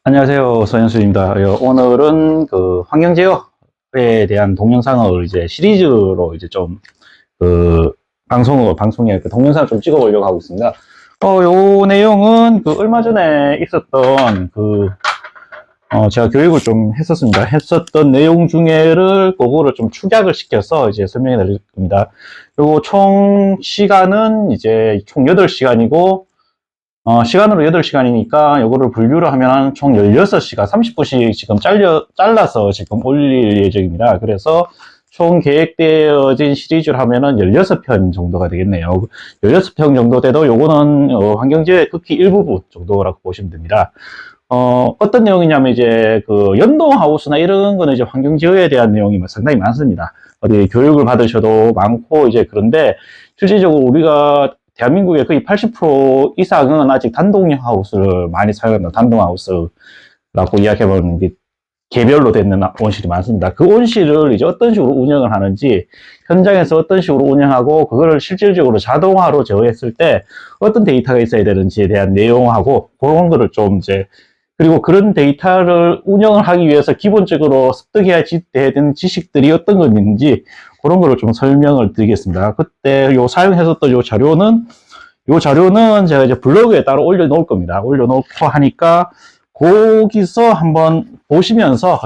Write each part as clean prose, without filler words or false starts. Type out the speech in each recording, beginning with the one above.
안녕하세요. 서현수입니다. 오늘은 그 환경제어에 대한 동영상을 이제 시리즈로 이제 좀 그 방송에 그 동영상을 좀 찍어 보려고 하고 있습니다. 요 내용은 그 얼마 전에 있었던 제가 교육을 좀 했었던 내용 중에를 그거를 좀 축약을 시켜서 이제 설명해 드릴 겁니다. 요거 총 시간은 이제 총 8시간이고, 시간으로 8시간이니까 요거를 분류를 하면 총 16시간 30분씩 지금 잘라서 지금 올릴 예정입니다. 그래서 총 계획되어진 시리즈를 하면은 16편 정도가 되겠네요. 16편 정도 돼도 요거는 환경제의 극히 일부분 정도라고 보시면 됩니다. 어떤 내용이냐면 이제 그 연동하우스나 이런 거는 이제 환경제어에 대한 내용이 상당히 많습니다. 어디 교육을 받으셔도 많고 이제 그런데 실질적으로 우리가 대한민국의 거의 80% 이상은 아직 단독형 하우스를 많이 사용한다. 단독하우스라고 이야기하면 개별로 되는 온실이 많습니다. 그 온실을 이제 어떤 식으로 운영을 하는지, 현장에서 어떤 식으로 운영하고, 그거를 실질적으로 자동화로 제어했을 때 어떤 데이터가 있어야 되는지에 대한 내용하고, 그런 거를 좀 이제, 그리고 그런 데이터를 운영을 하기 위해서 기본적으로 습득해야 되는 지식들이 어떤 건 있는지, 그런 거를 좀 설명을 드리겠습니다. 그때 사용했었던 요 자료는 제가 이제 블로그에 따로 올려놓을 겁니다. 올려놓고 하니까, 거기서 한번 보시면서,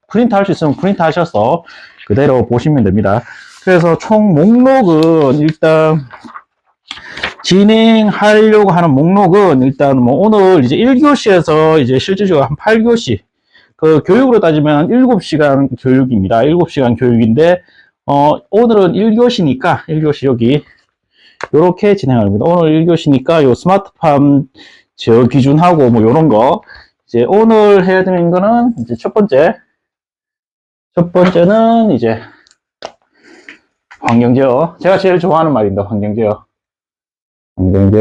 프린트 할 수 있으면 프린트 하셔서 그대로 보시면 됩니다. 그래서 총 목록은 일단, 진행하려고 하는 목록은 일단 뭐 오늘 이제 1교시에서 이제 실질적으로 한 8교시, 그 교육으로 따지면 7시간 교육입니다. 7시간 교육인데, 오늘은 1교시니까, 1교시 여기, 요렇게 진행합니다. 오늘 1교시니까 요 스마트팜 제어 기준하고 뭐 요런 거, 이제 오늘 해야 되는 거는 이제 첫 번째는 이제 환경제어. 제가 제일 좋아하는 말입니다. 환경제어.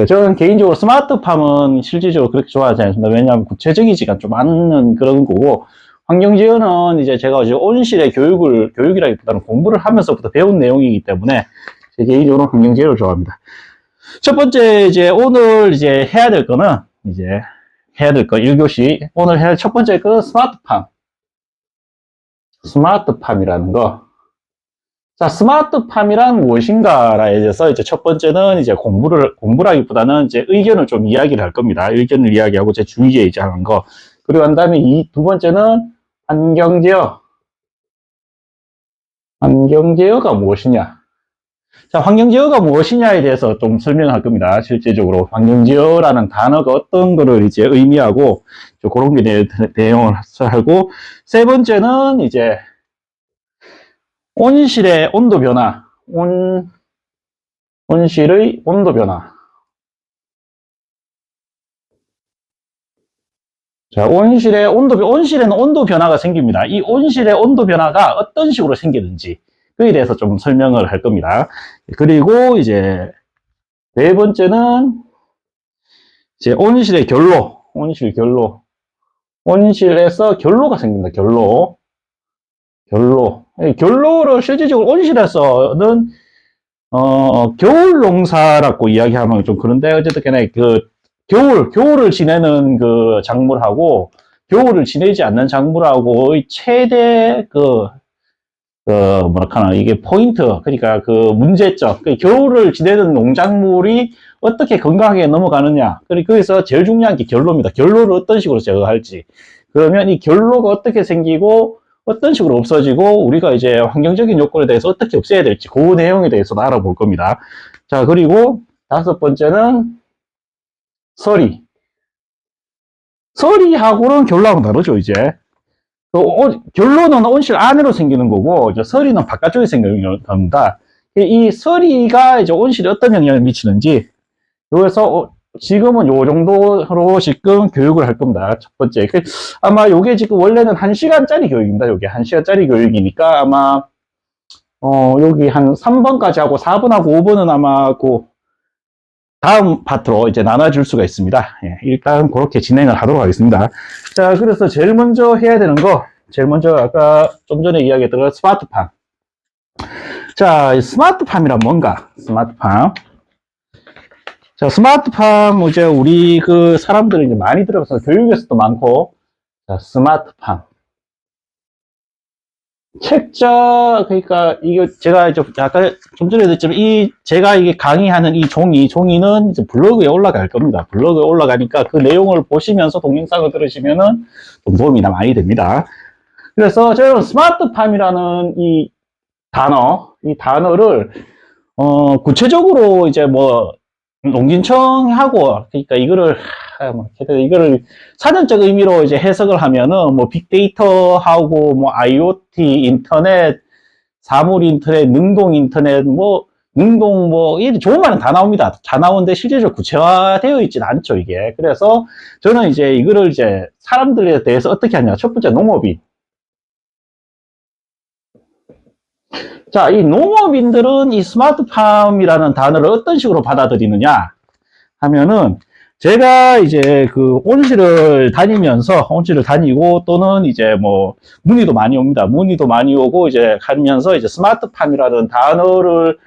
저는 개인적으로 스마트팜은 실질적으로 그렇게 좋아하지 않습니다. 왜냐하면 구체적이지가 좀 않는 그런 거고, 환경제어는 이제 제가 이제 온실의 교육이라기보다는 공부를 하면서부터 배운 내용이기 때문에 제 개인적으로 환경제어를 좋아합니다. 첫 번째 이제 오늘 이제 해야 될 거는 1교시. 오늘 해야 할 첫 번째 그 스마트팜이라는 거. 자, 스마트팜이란 무엇인가에 대해서 이제 첫 번째는 이제 공부라기보다는 이제 의견을 좀 이야기를 할 겁니다. 의견을 이야기하고 제 주의에 이제 하는 거. 그리고 한 다음에 이 두 번째는 환경제어가 무엇이냐. 자, 환경제어가 무엇이냐에 대해서 좀 설명할 겁니다. 실제적으로 환경제어라는 단어가 어떤 거를 이제 의미하고, 그런 게 내용을 하고, 세 번째는 이제 온실의 온도 변화, 온실의 온도 변화. 자, 온실에는 온도 변화가 생깁니다. 이 온실의 온도 변화가 어떤 식으로 생기는지, 그에 대해서 좀 설명을 할 겁니다. 그리고 이제 네 번째는 이제 온실의 온실에서 결로가 생깁니다. 결로를 실질적으로 온실에서는 겨울 농사라고 이야기하면 좀 그런데, 어쨌든 간에 겨울을 지내는 그 작물하고 겨울을 지내지 않는 작물하고 최대 이게 포인트, 그러니까 그 문제점, 겨울을 지내는 농작물이 어떻게 건강하게 넘어가느냐. 그리고 거기서 제일 중요한 게 결로입니다. 결로를 어떤 식으로 제어할지. 그러면 이 결로가 어떻게 생기고, 어떤 식으로 없어지고, 우리가 이제 환경적인 요건에 대해서 어떻게 없애야 될지, 그 내용에 대해서 알아볼 겁니다. 자, 그리고 다섯 번째는 서리하고는 결로하고 다르죠, 이제. 결로는 온실 안으로 생기는 거고, 이제 서리는 바깥쪽에 생기는 겁니다. 이 서리가 이제 온실에 어떤 영향을 미치는지, 여기서 지금은 요 정도로 지금 교육을 할 겁니다. 첫 번째. 아마 요게 지금 원래는 1시간짜리 교육입니다. 요게 1시간짜리 교육이니까 아마, 여기 한 3번까지 하고 4번하고 5번은 아마 다음 파트로 이제 나눠줄 수가 있습니다. 예, 일단 그렇게 진행을 하도록 하겠습니다. 자, 그래서 제일 먼저 해야 되는 거, 아까 좀 전에 이야기했던 스마트팜. 자, 스마트팜이란 뭔가? 자, 스마트팜, 이제 우리 사람들이 이제 많이 들어서 교육에서도 많고, 자, 스마트팜. 책자, 그러니까, 이거 제가 좀, 아까 좀 전에도 했지만, 제가 이게 강의하는 이 종이는 이제 블로그에 올라갈 겁니다. 블로그에 올라가니까 그 내용을 보시면서 동영상을 들으시면은 좀 도움이 많이 됩니다. 그래서 저는 스마트팜이라는 이 단어를, 구체적으로 이제 뭐, 농진청하고, 그러니까 이거를 사전적 의미로 이제 해석을 하면은 뭐 빅데이터하고 뭐 IoT 인터넷, 사물 인터넷, 능동 인터넷, 뭐 능동 뭐 이 좋은 말은 다 나옵니다. 다 나오는데 실제적으로 구체화되어 있진 않죠, 이게. 그래서 저는 이제 이거를 이제 사람들에 대해서 어떻게 하냐. 첫 번째 농업인. 자, 이 농업인들은 이 스마트팜이라는 단어를 어떤 식으로 받아들이느냐 하면은, 제가 이제 그 온실을 다니고 또는 이제 뭐 문의도 많이 옵니다. 문의도 많이 오고 이제 하면서 이제 스마트팜이라는 단어를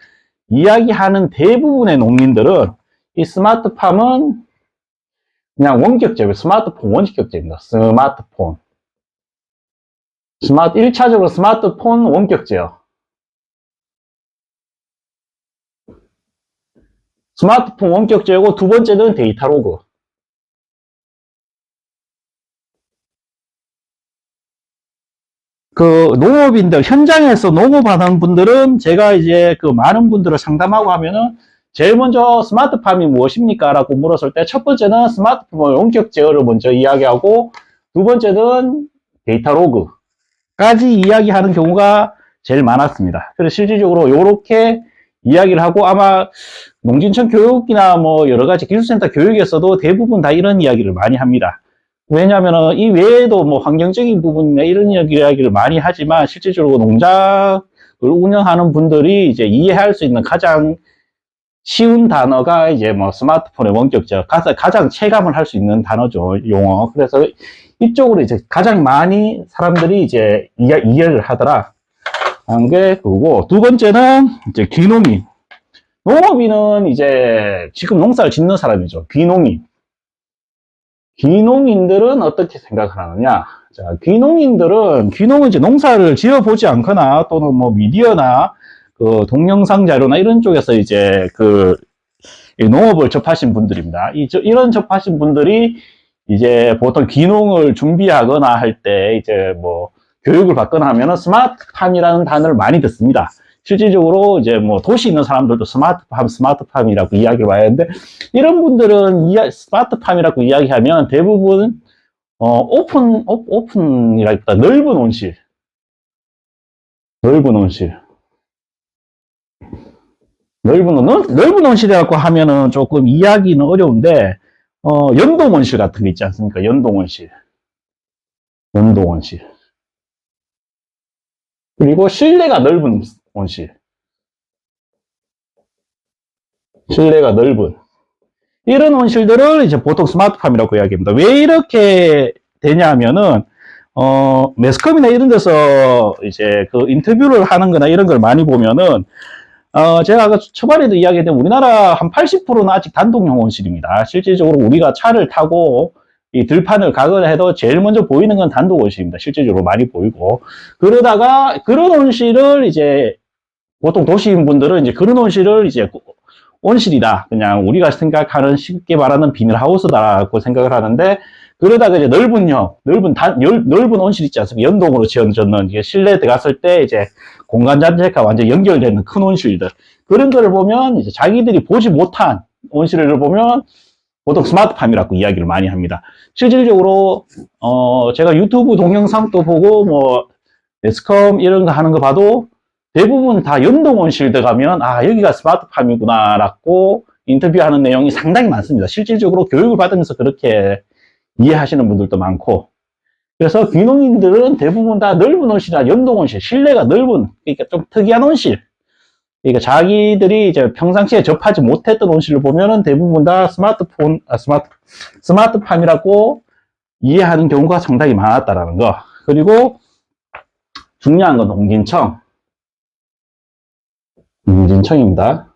이야기하는 대부분의 농민들은 이 스마트팜은 그냥 원격제고 스마트폰 원격제입니다. 스마트폰. 1차적으로 스마트폰 원격제요. 스마트폰 원격제고 두 번째는 데이터 로그. 그 농업인들, 현장에서 농업하는 분들은 제가 이제 그 많은 분들을 상담하고 하면은 제일 먼저 스마트팜이 무엇입니까? 라고 물었을 때 첫 번째는 스마트팜 원격 제어를 먼저 이야기하고 두 번째는 데이터 로그까지 이야기하는 경우가 제일 많았습니다. 그래서 실질적으로 이렇게 이야기를 하고 아마 농진청 교육이나 뭐 여러 가지 기술센터 교육에서도 대부분 다 이런 이야기를 많이 합니다. 왜냐하면 이 외에도 뭐 환경적인 부분이나 이런 이야기를 많이 하지만 실질적으로 농장을 운영하는 분들이 이제 이해할 수 있는 가장 쉬운 단어가 이제 뭐 스마트폰의 원격제어, 가장 체감을 할 수 있는 단어죠, 용어. 그래서 이쪽으로 이제 가장 많이 사람들이 이제 이해를 하더라. 한 게 그거고, 두 번째는 이제 귀농인. 농업인은 이제 지금 농사를 짓는 사람이죠. 귀농인들은 어떻게 생각을 하느냐? 자, 귀농은 이제 농사를 지어보지 않거나 또는 뭐 미디어나 그 동영상 자료나 이런 쪽에서 이제 그 농업을 접하신 분들입니다. 이런 접하신 분들이 이제 보통 귀농을 준비하거나 할 때 이제 뭐 교육을 받거나 하면은 스마트팜이라는 단어를 많이 듣습니다. 실질적으로 이제 뭐 도시 있는 사람들도 스마트팜이라고 이야기를 해야 하는데, 이런 분들은 스마트팜이라고 이야기하면 대부분 오픈이라기보다 넓은 온실. 넓은 온실이라고 하면은 조금 이야기는 어려운데, 연동 온실 같은 거 있지 않습니까? 연동 온실. 그리고 실내가 넓은 온실. 이런 온실들을 이제 보통 스마트팜이라고 이야기합니다. 왜 이렇게 되냐면은, 매스컴이나 이런 데서 이제 그 인터뷰를 하는 거나 이런 걸 많이 보면은, 제가 아까 초반에도 이야기했던 우리나라 한 80%는 아직 단독형 온실입니다. 실질적으로 우리가 차를 타고 이 들판을 가거나 해도 제일 먼저 보이는 건 단독 온실입니다. 실질적으로 많이 보이고. 그러다가 그런 온실을 이제 보통 도시인 분들은 이제 그런 온실을 이제 온실이다. 그냥 우리가 생각하는 쉽게 말하는 비닐하우스다라고 생각을 하는데, 그러다가 이제 넓은 온실 있지 않습니까? 연동으로 지어졌는, 이게 실내에 들어갔을 때 이제 공간 자체가 완전 연결되는 큰 온실들. 그런 거를 보면 이제 자기들이 보지 못한 온실을 보면 보통 스마트팜이라고 이야기를 많이 합니다. 실질적으로, 제가 유튜브 동영상도 보고 뭐, 매스컴 이런 거 하는 거 봐도 대부분 다 연동 온실들 가면, 여기가 스마트팜이구나라고 인터뷰하는 내용이 상당히 많습니다. 실질적으로 교육을 받으면서 그렇게 이해하시는 분들도 많고. 그래서 귀농인들은 대부분 다 넓은 온실이나 연동 온실, 실내가 넓은, 그러니까 좀 특이한 온실. 그러니까 자기들이 이제 평상시에 접하지 못했던 온실을 보면은 대부분 다 스마트팜이라고 이해하는 경우가 상당히 많았다라는 거. 그리고 중요한 건 농진청입니다.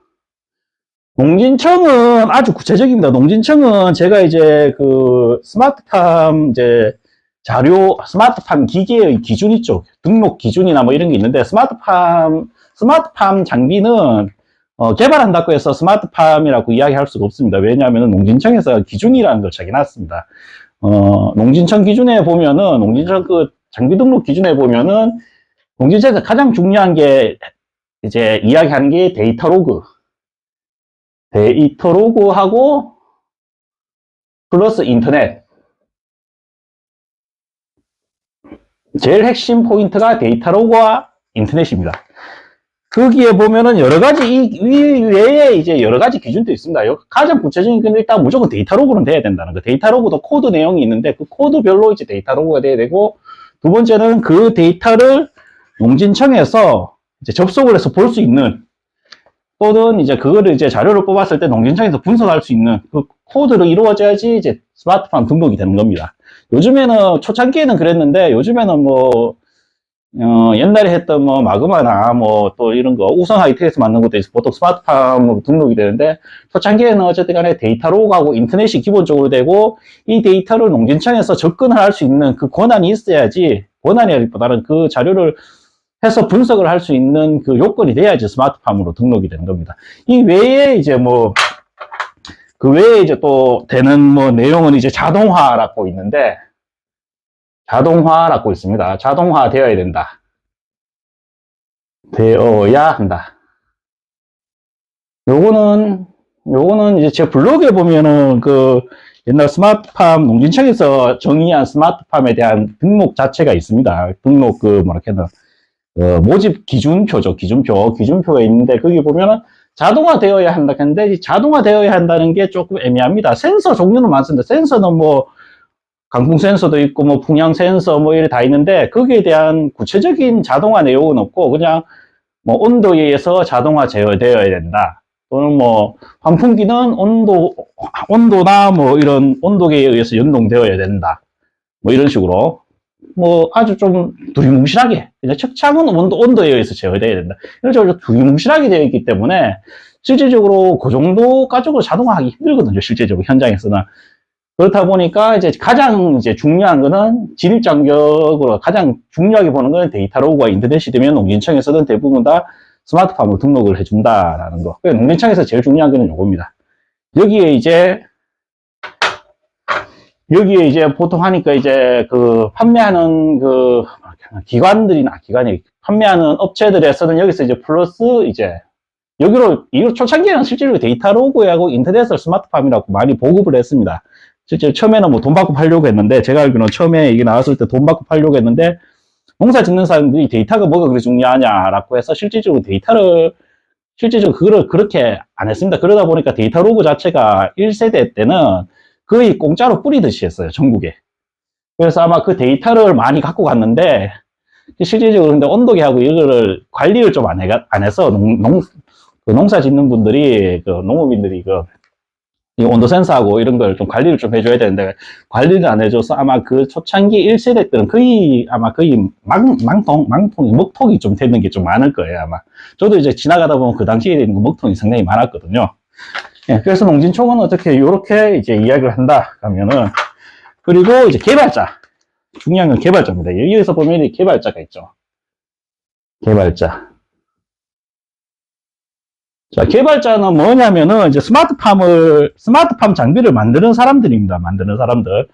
농진청은 아주 구체적입니다. 농진청은 제가 이제 그 스마트팜 이제 스마트팜 기계의 기준 있죠. 등록 기준이나 뭐 이런 게 있는데, 스마트팜 장비는, 개발한다고 해서 스마트팜이라고 이야기할 수가 없습니다. 왜냐하면 농진청에서 기준이라는 걸 정해놨습니다. 농진청 기준에 보면은, 농진청 그 장비 등록 기준에 보면은, 농진청에서 가장 중요한 게, 이제 이야기하는 게 데이터 로그하고, 플러스 인터넷. 제일 핵심 포인트가 데이터 로그와 인터넷입니다. 거기에 보면은 여러 가지, 이 외에 이제 여러 가지 기준도 있습니다. 가장 구체적인 건 일단 무조건 데이터 로그는 돼야 된다는 거. 데이터 로그도 코드 내용이 있는데 그 코드별로 이제 데이터 로그가 돼야 되고, 두 번째는 그 데이터를 농진청에서 이제 접속을 해서 볼 수 있는, 또는 이제 그거를 이제 자료를 뽑았을 때 농진청에서 분석할 수 있는 그 코드로 이루어져야지 이제 스마트팜 등록이 되는 겁니다. 요즘에는, 초창기에는 그랬는데, 요즘에는 뭐, 옛날에 했던 뭐, 마그마나 뭐, 또 이런 거, 우선 하이텍에서 만든 것도 보통 스마트팜으로 등록이 되는데, 초창기에는 어쨌든 간에 데이터 로그하고 인터넷이 기본적으로 되고, 이 데이터를 농진청에서 접근을 할 수 있는 그 권한이 있어야지, 권한이라기보다는 그 자료를 해서 분석을 할 수 있는 그 요건이 돼야지 스마트팜으로 등록이 되는 겁니다. 이 외에 이제 뭐, 그 외에 이제 또 되는 뭐 내용은 이제 자동화라고 있는데, 자동화라고 있습니다. 자동화 되어야 된다. 되어야 한다. 요거는 이제 제 블로그에 보면은 그 옛날 스마트팜 농진청에서 정의한 스마트팜에 대한 등록 자체가 있습니다. 등록 그 뭐랄까 모집 기준표죠. 기준표가 있는데 거기 보면은 자동화 되어야 한다 했는데, 자동화 되어야 한다는 게 조금 애매합니다. 센서 종류는 많습니다. 센서는 뭐 강풍 센서도 있고 뭐 풍향 센서 뭐 이래 다 있는데, 거기에 대한 구체적인 자동화 내용은 없고, 그냥 뭐 온도에 의해서 자동화 제어되어야 된다, 또는 뭐 환풍기는 온도나 뭐 이런 온도계에 의해서 연동되어야 된다, 뭐 이런 식으로 뭐 아주 좀 두리뭉실하게, 척창은 온도에 의해서 제어돼야 된다, 이런 식으로 두리뭉실하게 되어 있기 때문에 실질적으로 그 정도 가지고 자동화하기 힘들거든요, 실제적으로 현장에서는. 그렇다 보니까 이제 가장 이제 중요한 거는, 진입장벽으로 가장 중요하게 보는 건 데이터 로그와 인터넷이 되면 농진청에서는 대부분 다 스마트팜으로 등록을 해준다라는 거. 농진청에서 제일 중요한 거는 요겁니다. 여기에 이제 보통 하니까 이제 그 판매하는 그 기관이 판매하는 업체들에서는 여기서 이제 플러스 이제 이거 초창기에는 실제로 데이터 로그하고 인터넷을 스마트팜이라고 많이 보급을 했습니다. 실제 처음에는 뭐 돈 받고 팔려고 했는데, 제가 알기로는 처음에 이게 나왔을 때 돈 받고 팔려고 했는데, 농사 짓는 사람들이 데이터가 뭐가 그렇게 중요하냐라고 해서 실질적으로 그거를 그렇게 안 했습니다. 그러다 보니까 데이터 로그 자체가 1세대 때는 거의 공짜로 뿌리듯이 했어요, 전국에. 그래서 아마 그 데이터를 많이 갖고 갔는데, 실질적으로 근데 온도계하고 이거를 관리를 좀 안 해서 그 농사 짓는 분들이, 그 농업인들이 이 온도 센서하고 이런 걸 좀 관리를 좀 해줘야 되는데, 관리를 안 해줘서 아마 그 초창기 1세대 때는 거의 먹통이 좀 되는 게 좀 많을 거예요, 아마. 저도 이제 지나가다 보면 그 당시에 있는 먹통이 상당히 많았거든요. 예, 그래서 농진청은 어떻게, 요렇게 이제 이야기를 한다 하면은, 그리고 이제 개발자. 중요한 건 개발자입니다. 여기에서 보면 개발자가 있죠. 개발자. 자, 개발자는 뭐냐면은, 이제 스마트팜 장비를 만드는 사람들입니다. 만드는 사람들.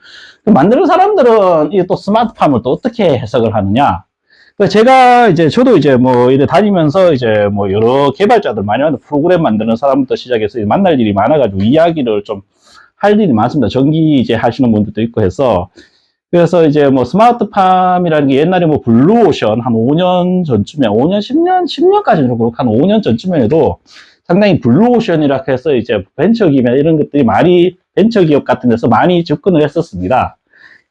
만드는 사람들은 이게 또 스마트팜을 또 어떻게 해석을 하느냐. 저도 이제 뭐, 이래 다니면서 이제 뭐, 여러 개발자들 많이 하는 프로그램 만드는 사람부터 시작해서 만날 일이 많아가지고 이야기를 좀 할 일이 많습니다. 전기 이제 하시는 분들도 있고 해서. 그래서 이제 뭐 스마트팜이라는 게 옛날에 뭐 블루오션 한 5년 전쯤에, 5년, 10년까지는 그렇고 한 5년 전쯤에 해도 상당히 블루오션이라고 해서 이제 벤처기업이나 이런 것들이 벤처기업 같은 데서 많이 접근을 했었습니다.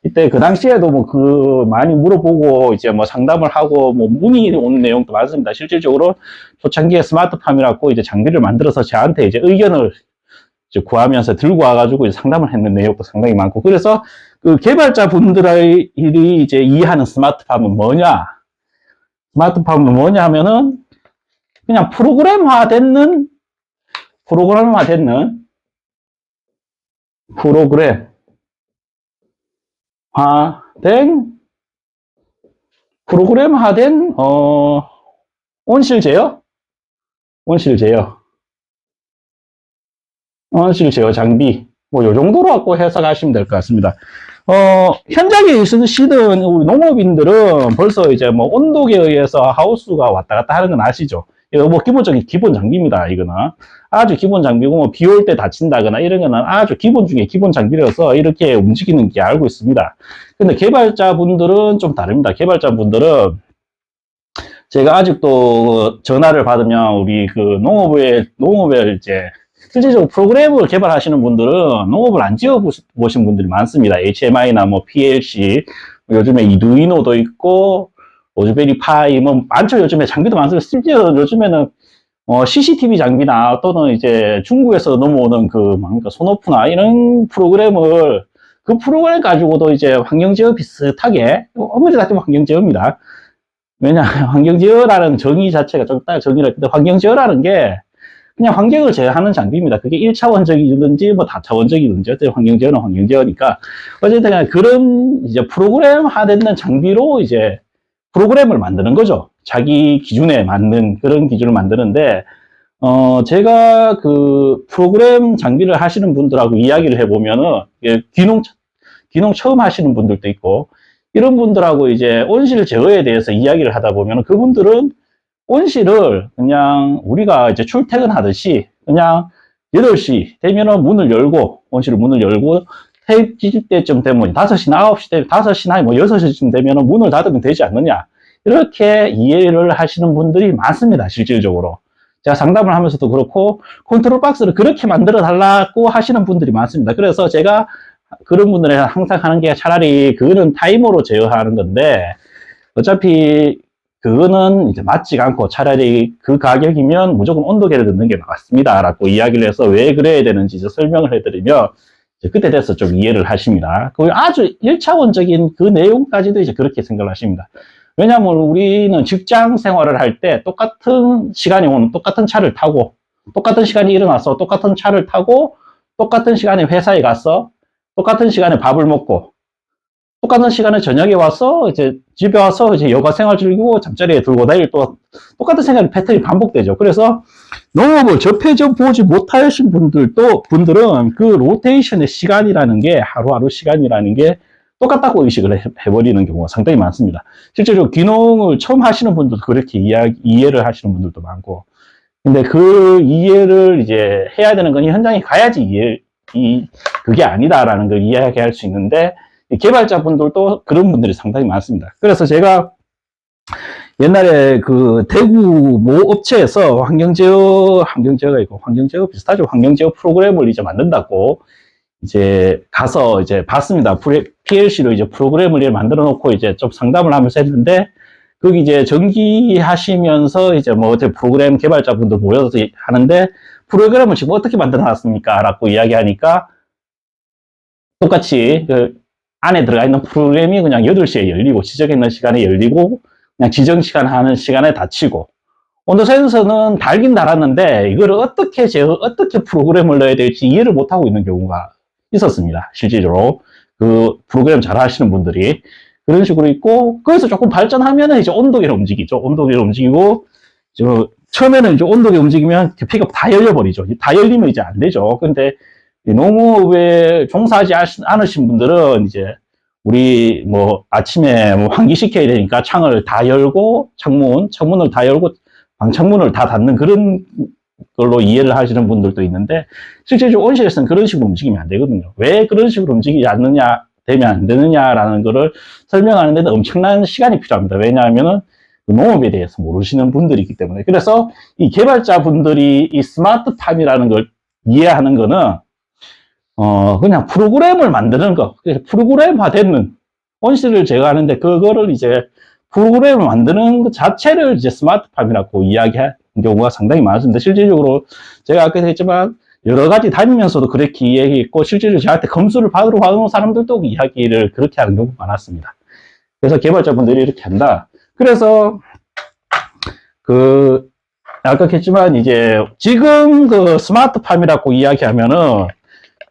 이때 그 당시에도 뭐 많이 물어보고 이제 뭐 상담을 하고 뭐 문의 오는 내용도 많습니다. 실질적으로 초창기에 스마트팜이라고 이제 장비를 만들어서 저한테 이제 의견을 이제 구하면서 들고 와가지고 이제 상담을 했는 내용도 상당히 많고, 그래서 그 개발자 분들이 이제 이해하는 스마트팜은 뭐냐 하면은 그냥 프로그램 프로그램화된, 온실 제어? 온실 제어. 온실 제어 장비. 뭐, 요 정도로 갖고 해석하시면 될 것 같습니다. 현장에 있으시던 우리 농업인들은 벌써 이제 뭐 온도계에 의해서 하우스가 왔다 갔다 하는 건 아시죠? 이거 뭐 기본적인 기본 장비입니다, 이거는. 아주 기본 장비고, 뭐 비 올 때 다친다거나 이런 거는 아주 기본 중에 기본 장비라서 이렇게 움직이는 게 알고 있습니다. 근데 개발자분들은 좀 다릅니다. 개발자분들은 제가 아직도 전화를 받으면 우리 그 농업에 이제 실질적으로 프로그램을 개발하시는 분들은 농업을 안 지어보신 분들이 많습니다. HMI나 뭐 PLC, 요즘에 이두이노도 있고, 로즈베리 파이, 뭐 많죠. 요즘에 장비도 많습니다. 심지어 요즘에는 CCTV 장비나 또는 이제 중국에서 넘어오는 그 뭡니까 소노프나 이런 프로그램을 그 프로그램 가지고도 이제 환경제어 비슷하게 어머니 같은 환경제어입니다. 왜냐 환경제어라는 정의 자체가 좀 딱 정의를 했는데 환경제어라는 게 그냥 환경을 제어하는 장비입니다. 그게 1차원적이든지 뭐 다차원적이든지 어쨌든 환경제어는 환경제어니까 어쨌든 그런 이제 프로그램화된 장비로 이제 프로그램을 만드는 거죠. 자기 기준에 맞는 그런 기준을 만드는데 제가 그 프로그램 장비를 하시는 분들하고 이야기를 해보면은 귀농 처음 하시는 분들도 있고 이런 분들하고 이제 온실 제어에 대해서 이야기를 하다 보면 그분들은 온실을 그냥 우리가 이제 출퇴근하듯이 그냥 8시 되면은 문을 열고 온실을 문을 열고 퇴직 때쯤 되면 5시나 9시 되면 5시나 뭐 6시쯤 되면은 문을 닫으면 되지 않느냐 이렇게 이해를 하시는 분들이 많습니다. 실질적으로 제가 상담을 하면서도 그렇고 컨트롤 박스를 그렇게 만들어 달라고 하시는 분들이 많습니다. 그래서 제가 그런 분들은 항상 하는 게 차라리 그거는 타이머로 제어하는 건데 어차피 그거는 이제 맞지가 않고 차라리 그 가격이면 무조건 온도계를 넣는 게 맞습니다. 라고 이야기를 해서 왜 그래야 되는지 이제 설명을 해드리면 이제 그때 돼서 좀 이해를 하십니다. 그 아주 1차원적인 그 내용까지도 이제 그렇게 생각을 하십니다. 왜냐하면 우리는 직장 생활을 할 때 똑같은 시간이 오는 똑같은 차를 타고 똑같은 시간에 일어나서 똑같은 차를 타고 똑같은 시간에 회사에 가서 똑같은 시간에 밥을 먹고 똑같은 시간에 저녁에 와서 이제 집에 와서 이제 여가 생활 즐기고 잠자리에 들고 다닐 또 똑같은 생활 패턴이 반복되죠. 그래서 농업을 접해져 보지 못하신 분들은 그 로테이션의 시간이라는 게 하루하루 시간이라는 게 똑같다고 의식을 해버리는 경우가 상당히 많습니다. 실제로 귀농을 처음 하시는 분들도 그렇게 이해를 하시는 분들도 많고 근데 그 이해를 이제 해야 되는 건 현장에 가야지 그게 아니다라는 걸 이야기할 수 있는데 개발자분들도 그런 분들이 상당히 많습니다. 그래서 제가 옛날에 그 대구 모 업체에서 환경제어가 있고 환경제어 비슷하죠. 환경제어 프로그램을 이제 만든다고 이제 가서 이제 봤습니다. PLC로 이제 프로그램을 만들어 놓고 이제 좀 상담을 하면서 했는데 거기 이제 전기하시면서 이제 뭐 어떻게 프로그램 개발자분들 모여서 하는데 프로그램을 지금 어떻게 만들어 놨습니까? 라고 이야기하니까 똑같이 그 안에 들어가 있는 프로그램이 그냥 8시에 열리고 지정해 있는 시간에 열리고 그냥 지정 시간 하는 시간에 닫히고 온도 센서는 달긴 달았는데 이거를 어떻게 프로그램을 넣어야 될지 이해를 못하고 있는 경우가 있었습니다. 실질적으로 그 프로그램 잘 하시는 분들이 그런 식으로 있고 거기서 조금 발전하면 이제 온도계를 움직이죠. 온도계를 움직이고 처음에는 이제 온도계 움직이면 픽업 다 열려버리죠. 다 열리면 이제 안 되죠. 근데 농업에 종사하지 않으신 분들은 이제 우리 뭐 아침에 뭐 환기시켜야 되니까 창을 다 열고 창문을 다 열고 방창문을 다 닫는 그런 걸로 이해를 하시는 분들도 있는데 실제적으로 온실에서는 그런 식으로 움직이면 안 되거든요. 왜 그런 식으로 움직이지 않느냐 되면 안 되느냐라는 거를 설명하는 데는 엄청난 시간이 필요합니다. 왜냐하면은 농업에 대해서 모르시는 분들이기 때문에. 그래서 이 개발자분들이 이 스마트팜이라는 걸 이해하는 거는 그냥 프로그램을 만드는 거, 프로그램화되는 온실을 제거하는데 그거를 이제 프로그램을 만드는 것 자체를 이제 스마트팜이라고 이야기하는 경우가 상당히 많습니다. 실질적으로 제가 아까 했지만 여러 가지 다니면서도 그렇게 이야기했고 실제로 저한테 검수를 받으러 가는 사람들도 이야기를 그렇게 하는 경우가 많았습니다. 그래서 개발자분들이 이렇게 한다. 그래서 그 아까 했지만 이제 지금 그 스마트팜이라고 이야기하면은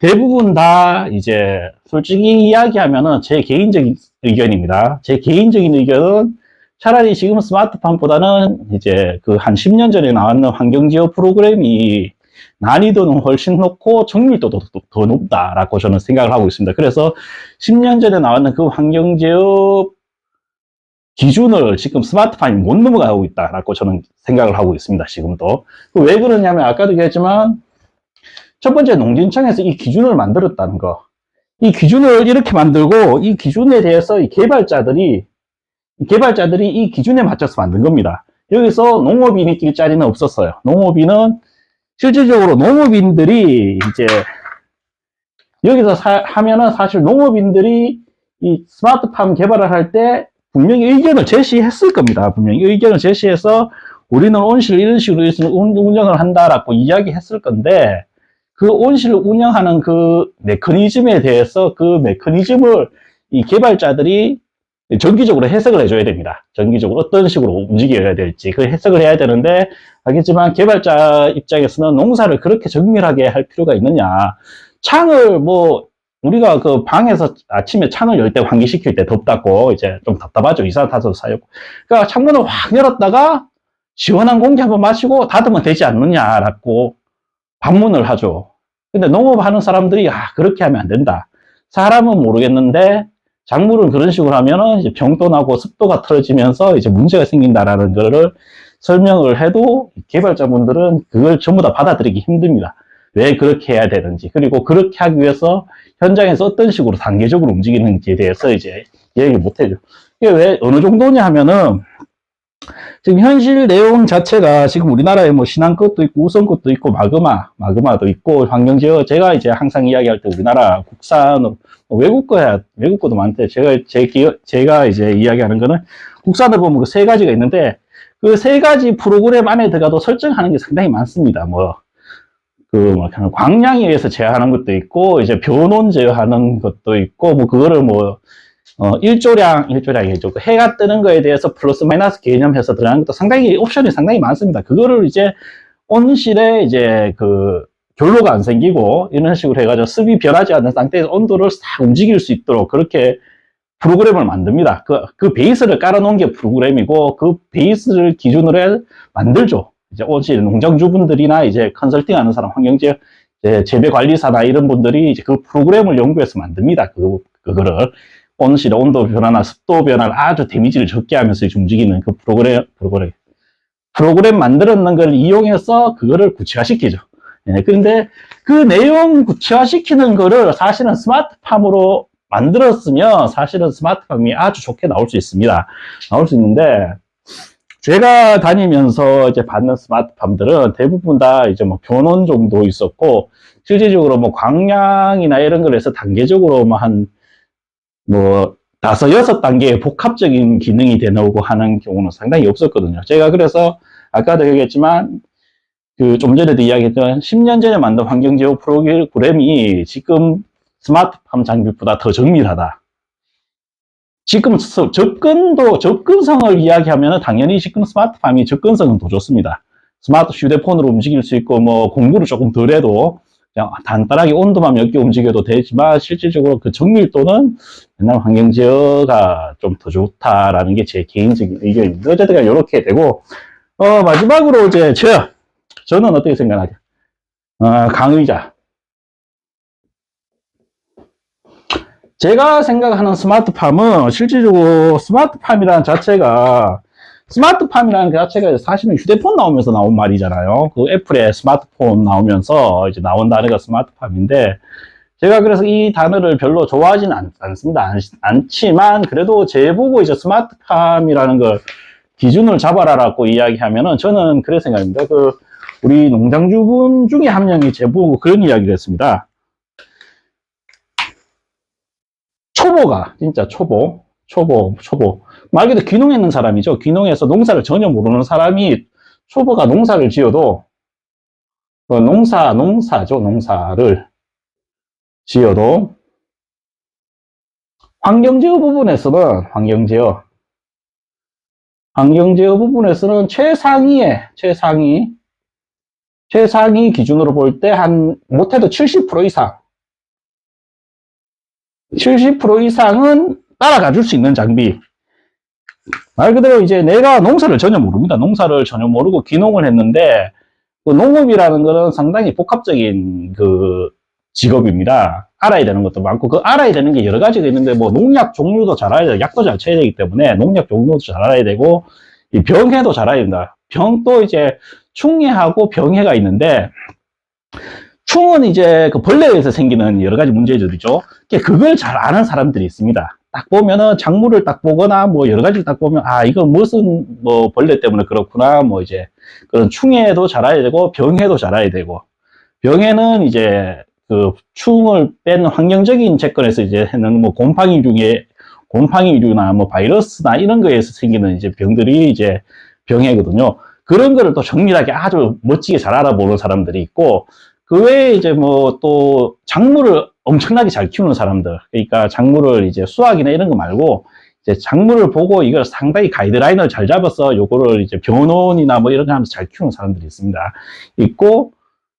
대부분 다 이제 솔직히 이야기하면은 제 개인적인 의견입니다. 제 개인적인 의견은 차라리 지금 스마트팜보다는 이제 그 한 10년 전에 나왔는 환경제어 프로그램이 난이도는 훨씬 높고 정밀도도 더 높다라고 저는 생각을 하고 있습니다. 그래서 10년 전에 나왔는 그 환경제어 기준을 지금 스마트팜이 못 넘어가고 있다라고 저는 생각을 하고 있습니다. 지금도. 왜 그러냐면 아까도 얘기했지만 첫 번째 농진청에서 이 기준을 만들었다는 거. 이 기준을 이렇게 만들고 이 기준에 대해서 이 개발자들이 이 기준에 맞춰서 만든 겁니다. 여기서 농업인이 뛸 자리는 없었어요. 농업인은 실질적으로 농업인들이 이제 여기서 하면은 사실 농업인들이 이 스마트팜 개발을 할 때 분명히 의견을 제시했을 겁니다. 분명히 의견을 제시해서 우리는 온실 이런 식으로 운영을 한다라고 이야기했을 건데 그 온실을 운영하는 그 메커니즘에 대해서 그 메커니즘을 이 개발자들이 정기적으로 해석을 해줘야 됩니다. 정기적으로 어떤 식으로 움직여야 될지 그 해석을 해야 되는데 알겠지만 개발자 입장에서는 농사를 그렇게 정밀하게 할 필요가 있느냐. 창을 뭐 우리가 그 방에서 아침에 창을 열 때 환기시킬 때 덥다고 이제 좀 답답하죠. 이산화탄소 쌓였고. 그러니까 창문을 확 열었다가 시원한 공기 한번 마시고 닫으면 되지 않느냐라고 반문을 하죠. 근데 농업하는 사람들이 그렇게 하면 안 된다. 사람은 모르겠는데 작물은 그런 식으로 하면은 이제 병도 나고 습도가 틀어지면서 이제 문제가 생긴다라는 거를 설명을 해도 개발자분들은 그걸 전부 다 받아들이기 힘듭니다. 왜 그렇게 해야 되는지, 그리고 그렇게 하기 위해서 현장에서 어떤 식으로 단계적으로 움직이는지에 대해서 이제 얘기를 못 해줘. 이게 왜 어느 정도냐 하면은 지금 현실 내용 자체가 지금 우리나라에 뭐 신한 것도 있고 우선 것도 있고 마그마도 있고 환경제어 제가 이제 항상 이야기할 때 우리나라 국산으로 외국 거도 많대. 제가 이제 이야기하는 거는 국산을 보면 그 세 가지가 있는데 그 세 가지 프로그램 안에 들어가도 설정하는 게 상당히 많습니다. 광량에 의해서 제어하는 것도 있고 이제 변온 제어하는 것도 있고 그거를 일조량이죠. 해가 뜨는 거에 대해서 플러스 마이너스 개념해서 들어가는 것도 상당히 옵션이 상당히 많습니다. 그거를 이제 온실에 이제 결로가 안 생기고 이런 식으로 해가지고 습이 변하지 않는 상태에서 온도를 싹 움직일 수 있도록 그렇게 프로그램을 만듭니다. 그 베이스를 깔아놓은 게 프로그램이고 그 베이스를 기준으로 만들죠. 이제 온실 농장주분들이나 이제 컨설팅 하는 사람, 환경재 재배관리사나 이런 분들이 이제 그 프로그램을 연구해서 만듭니다. 그거를. 온실의 온도 변화나 습도 변화를 아주 데미지를 적게 하면서 움직이는 그 프로그램 만들었는 걸 이용해서 그거를 구체화시키죠. 그런데 그 내용 구체화시키는 거를 사실은 스마트팜으로 만들었으면 사실은 스마트팜이 아주 좋게 나올 수 있습니다. 나올 수 있는데 제가 다니면서 이제 받는 스마트팜들은 대부분 다 이제 변온 정도 있었고 실질적으로 광량이나 이런 걸 해서 단계적으로 다섯, 여섯 단계의 복합적인 기능이 되나오고 하는 경우는 상당히 없었거든요. 제가 그래서 아까도 얘기했지만 좀 전에도 이야기했던 10년 전에 만든 환경제어 프로그램이 지금 스마트팜 장비보다 더 정밀하다. 지금 접근성을 이야기하면 당연히 지금 스마트팜이 접근성은 더 좋습니다. 스마트 휴대폰으로 움직일 수 있고 공부를 조금 덜 해도 그냥 간단하게 온도만 몇 개 움직여도 되지만 실질적으로 그 정밀도는 옛날 환경제어가 좀 더 좋다라는 게 제 개인적인 의견입니다. 어쨌든 이렇게 되고 마지막으로 이제 저는 어떻게 생각하죠? 강의자. 제가 생각하는 스마트팜은 실질적으로 스마트팜이라는 자체가 사실은 휴대폰 나오면서 나온 말이잖아요. 그 애플의 스마트폰 나오면서 이제 나온 단어가 스마트팜인데 제가 그래서 이 단어를 별로 좋아하지는 않지만 그래도 제보고 이제 스마트팜이라는 걸 기준을 잡아라라고 이야기하면은 저는 그래 생각합니다. 우리 농장주분 중에 한 명이 제보고 그런 이야기를 했습니다. 초보가 진짜 초보 말 그대로 귀농에 있는 사람이죠. 귀농에서 농사를 전혀 모르는 사람이 초보가 농사를 지어도 농사를 지어도 환경제어 부분에서는 최상위 기준으로 볼 때 못해도 70% 이상 70% 이상은 따라가 줄 수 있는 장비. 말 그대로 이제 내가 농사를 전혀 모릅니다. 농사를 전혀 모르고 귀농을 했는데, 그 농업이라는 거는 상당히 복합적인 그 직업입니다. 알아야 되는 것도 많고, 그 알아야 되는 게 여러 가지가 있는데, 뭐 농약 종류도 잘 알아야 되고, 약도 잘 쳐야 되기 때문에 농약 종류도 잘 알아야 되고, 이 병해도 잘 알아야 된다. 병도 이제 충해하고 병해가 있는데, 충은 이제 그 벌레에서 생기는 여러 가지 문제들이죠. 그걸 잘 아는 사람들이 있습니다. 딱 보면은 작물을 딱 보거나 뭐 여러 가지를 딱 보면, 아, 이건 무슨 뭐 벌레 때문에 그렇구나. 뭐 이제 그런 충해도 잘 알아야 되고 병해도 잘 알아야 되고, 병해는 이제 그 충을 뺀 환경적인 채권에서 이제 하는 뭐 곰팡이류나 뭐 바이러스나 이런 거에서 생기는 이제 병들이 이제 병해거든요. 그런 거를 또 정밀하게 아주 멋지게 잘 알아보는 사람들이 있고, 그 외에 이제 뭐 또 작물을 엄청나게 잘 키우는 사람들, 그러니까 작물을 이제 수확이나 이런 거 말고 이제 작물을 보고 이걸 상당히 가이드라인을 잘 잡아서 요거를 이제 병원이나 뭐 이런 거 하면서 잘 키우는 사람들이 있습니다. 있고,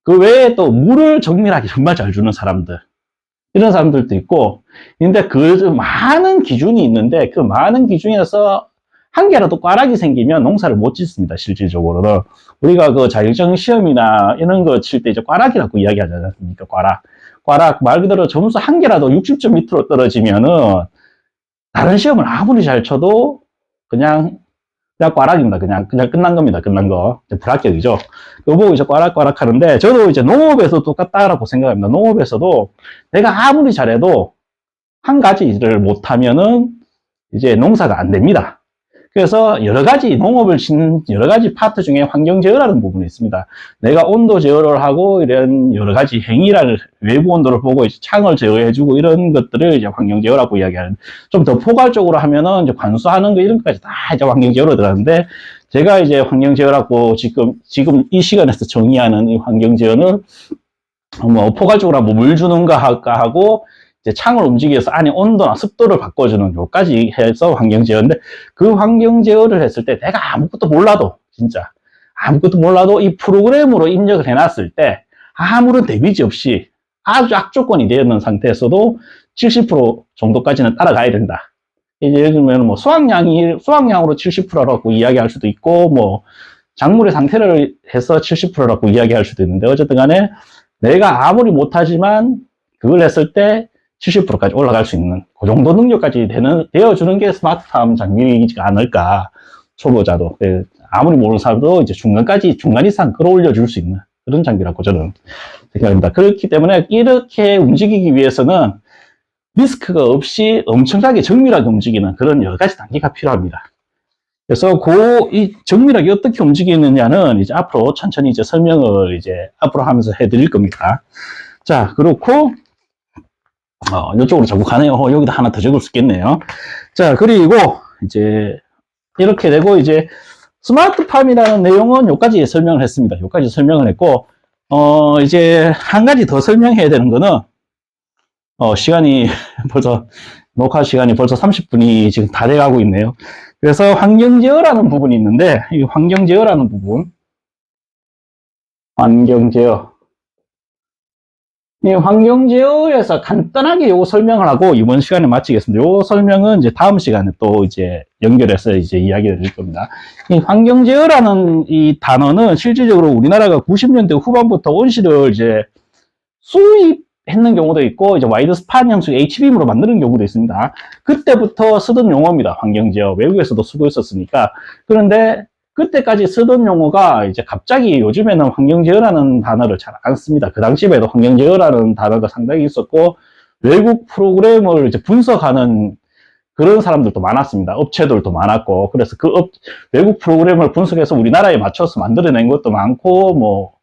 그 외에 또 물을 정밀하게 정말 잘 주는 사람들, 이런 사람들도 있고, 근데 그 많은 기준이 있는데 그 많은 기준에서 한 개라도 꽈락이 생기면 농사를 못 짓습니다, 실질적으로는. 우리가 그 자격증 시험이나 이런 거 칠 때 이제 꽈락이라고 이야기하지 않습니까? 꽈락. 말 그대로 점수 한 개라도 60점 밑으로 떨어지면은 다른 시험을 아무리 잘 쳐도 그냥 꽈락입니다. 그냥 끝난 겁니다. 끝난 거. 불합격이죠. 그거 보고 이제 꽈락 하는데, 저도 이제 농업에서 똑같다라고 생각합니다. 농업에서도 내가 아무리 잘해도 한 가지를 못하면은 이제 농사가 안 됩니다. 그래서 여러 가지 농업을 짓는 여러 가지 파트 중에 환경 제어라는 부분이 있습니다. 내가 온도 제어를 하고 이런 여러 가지 행위를, 외부 온도를 보고 이제 창을 제어해주고 이런 것들을 이제 환경 제어라고 이야기하는, 좀 더 포괄적으로 하면은 이제 관수하는 거 이런 것까지 다 이제 환경 제어로 들어가는데, 제가 이제 환경 제어라고 지금 이 시간에서 정의하는 이 환경 제어는 뭐 포괄적으로 뭐 물 주는 거 하고 이제 창을 움직여서 안에 온도나 습도를 바꿔주는 요까지 해서 환경 제어인데, 그 환경 제어를 했을 때 내가 아무것도 몰라도, 진짜 아무것도 몰라도 이 프로그램으로 입력을 해놨을 때 아무런 데미지 없이 아주 악조건이 되어 있는 상태에서도 70% 정도까지는 따라가야 된다. 예를 들면 뭐 수확량으로 70%라고 이야기할 수도 있고, 뭐 작물의 상태를 해서 70%라고 이야기할 수도 있는데, 어쨌든 간에 내가 아무리 못하지만 그걸 했을 때 70%까지 올라갈 수 있는 그 정도 능력까지 되어주는 게 스마트팜 장비이지가 않을까. 초보자도, 아무리 모르는 사람도 이제 중간 이상 끌어올려 줄 수 있는 그런 장비라고 저는 생각합니다. 그렇기 때문에 이렇게 움직이기 위해서는 리스크가 없이 엄청나게 정밀하게 움직이는 그런 여러 가지 단계가 필요합니다. 그래서 이 정밀하게 어떻게 움직이느냐는 이제 앞으로 천천히 이제 설명을 이제 앞으로 하면서 해드릴 겁니다. 자, 그렇고, 이쪽으로 자꾸 가네요. 여기다 하나 더 적을 수 있겠네요. 자, 그리고 이제 이렇게 되고, 이제 스마트팜이라는 내용은 여기까지 설명을 했습니다. 여기까지 설명을 했고, 이제 한 가지 더 설명해야 되는 거는, 시간이 녹화 시간이 벌써 30분이 지금 다 돼가고 있네요. 그래서 환경 제어라는 부분이 있는데, 이 환경 제어라는 부분, 환경 제어. 이 환경 제어에서 간단하게 요거 설명을 하고 이번 시간에 마치겠습니다. 요 설명은 이제 다음 시간에 또 이제 연결해서 이제 이야기를 드릴 겁니다. 이 환경 제어라는 이 단어는 실질적으로 우리나라가 90년대 후반부터 온실을 이제 수입했는 경우도 있고, 이제 와이드 스판 형식 HBM으로 만드는 경우도 있습니다. 그때부터 쓰던 용어입니다. 환경 제어. 외국에서도 쓰고 있었으니까. 그런데 그때까지 쓰던 용어가 이제 갑자기 요즘에는 환경제어라는 단어를 잘 안 씁니다. 그 당시에도 환경제어라는 단어가 상당히 있었고, 외국 프로그램을 이제 분석하는 그런 사람들도 많았습니다. 업체들도 많았고, 그래서 외국 프로그램을 분석해서 우리나라에 맞춰서 만들어낸 것도 많고, 뭐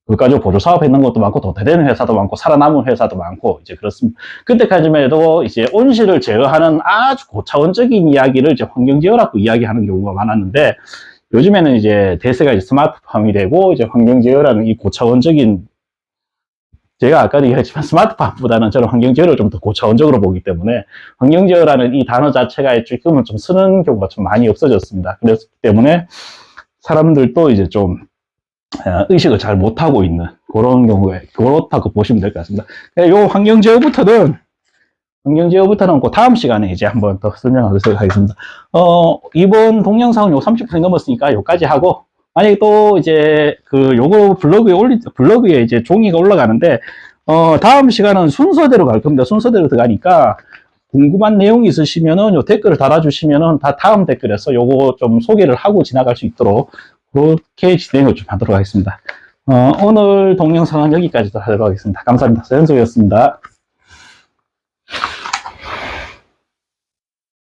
국가적 보조 사업 했는 것도 많고, 도태되는 회사도 많고, 살아남은 회사도 많고, 이제 그렇습니다. 그때까지만 해도 이제 온실을 제어하는 아주 고차원적인 이야기를 이제 환경제어라고 이야기하는 경우가 많았는데, 요즘에는 이제 대세가 이제 스마트팜이 되고, 이제 환경제어라는 이 고차원적인, 제가 아까도 얘기했지만 스마트팜보다는 저는 환경제어를 좀 더 고차원적으로 보기 때문에 환경제어라는 이 단어 자체가 지금은 좀 쓰는 경우가 좀 많이 없어졌습니다. 그렇기 때문에 사람들도 이제 좀 의식을 잘 못하고 있는 그런 경우에 그렇다고 보시면 될 것 같습니다. 이 환경제어부터는 환경제어부터는 그 다음 시간에 이제 한번 더 설명하도록 하겠습니다. 이번 동영상은 요 30분이 넘었으니까 요까지 하고, 만약에 또 이제 요거 블로그에 이제 종이가 올라가는데, 다음 시간은 순서대로 갈 겁니다. 순서대로 들어가니까, 궁금한 내용이 있으시면은 요 댓글을 달아주시면은 다 다음 댓글에서 요거 좀 소개를 하고 지나갈 수 있도록 그렇게 진행을 좀 하도록 하겠습니다. 오늘 동영상은 여기까지 하도록 하겠습니다. 감사합니다. 서현석이었습니다.